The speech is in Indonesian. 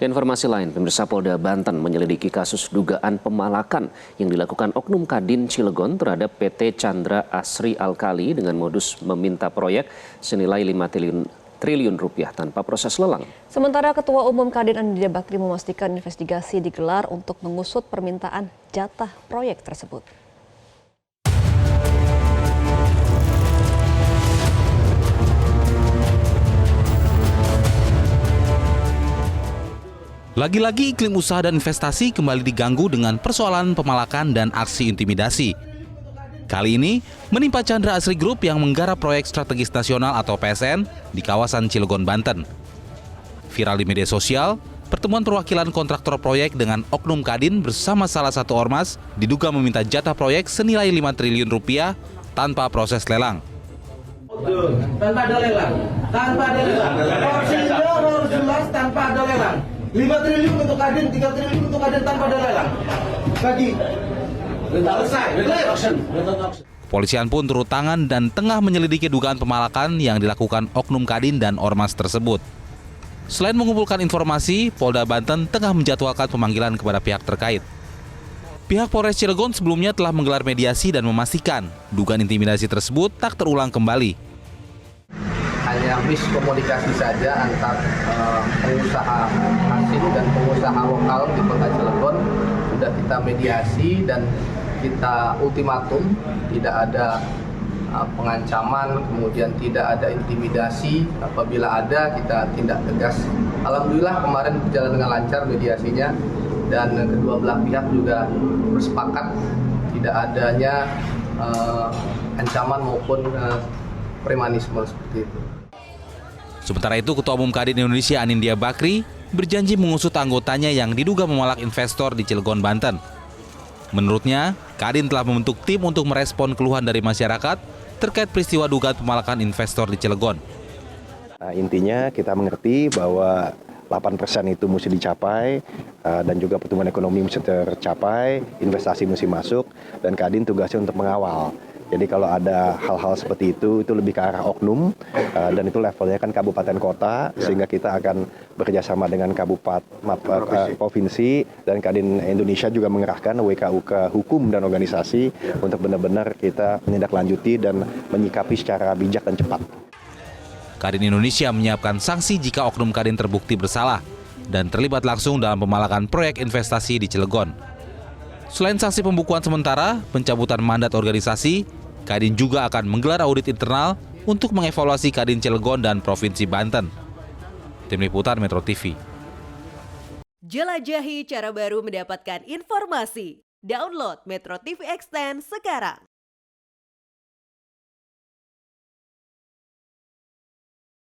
Ke informasi lain, pemirsa Polda Banten menyelidiki kasus dugaan pemalakan yang dilakukan Oknum Kadin Cilegon terhadap PT Chandra Asri Alkali dengan modus meminta proyek senilai 5 triliun rupiah tanpa proses lelang. Sementara Ketua Umum Kadin Anindya Bakri memastikan investigasi digelar untuk mengusut permintaan jatah proyek tersebut. Lagi-lagi iklim usaha dan investasi kembali diganggu dengan persoalan pemalakan dan aksi intimidasi. Kali ini menimpa Chandra Asri Group yang menggarap proyek strategis nasional atau PSN di kawasan Cilegon, Banten. Viral di media sosial, pertemuan perwakilan kontraktor proyek dengan Oknum Kadin bersama salah satu ormas diduga meminta jatah proyek senilai 5 triliun rupiah tanpa proses lelang. Tanpa ada lelang, porsinya harus jelas tanpa ada lelang. 5 triliun untuk Kadin, 3 triliun untuk Kadin tanpa ada lelang. Bagi selesai. Kepolisian pun turut tangan dan tengah menyelidiki dugaan pemalakan yang dilakukan Oknum Kadin dan ormas tersebut. Selain mengumpulkan informasi, Polda Banten tengah menjadwalkan pemanggilan kepada pihak terkait. Pihak Polres Cilegon sebelumnya telah menggelar mediasi dan memastikan dugaan intimidasi tersebut tak terulang kembali. Hanya miskomunikasi saja antar pengusaha asing dan pengusaha lokal di Kota Cilegon. Sudah kita mediasi dan kita ultimatum, tidak ada pengancaman, kemudian tidak ada intimidasi. Apabila ada, kita tindak tegas. Alhamdulillah kemarin berjalan dengan lancar mediasinya dan kedua belah pihak juga bersepakat tidak adanya ancaman maupun premanisme seperti itu. Sementara itu, Ketua Umum Kadin Indonesia Anindya Bakri berjanji mengusut anggotanya yang diduga memalak investor di Cilegon, Banten. Menurutnya, Kadin telah membentuk tim untuk merespon keluhan dari masyarakat terkait peristiwa dugaan pemalakan investor di Cilegon. Nah, intinya kita mengerti bahwa 8% itu mesti dicapai dan juga pertumbuhan ekonomi mesti tercapai, investasi mesti masuk, dan Kadin tugasnya untuk mengawal. Jadi kalau ada hal-hal seperti itu lebih ke arah oknum dan itu levelnya kan kabupaten kota, sehingga kita akan bekerjasama dengan provinsi dan Kadin Indonesia juga mengerahkan WKUK hukum dan organisasi untuk benar-benar kita menindaklanjuti dan menyikapi secara bijak dan cepat. Kadin Indonesia menyiapkan sanksi jika Oknum Kadin terbukti bersalah dan terlibat langsung dalam pemalakan proyek investasi di Cilegon. Selain sanksi pembukuan sementara, pencabutan mandat organisasi, Kadin juga akan menggelar audit internal untuk mengevaluasi Kadin Cilegon dan Provinsi Banten. Tim Liputan Metro TV. Jelajahi cara baru mendapatkan informasi. Download Metro TV Extend sekarang.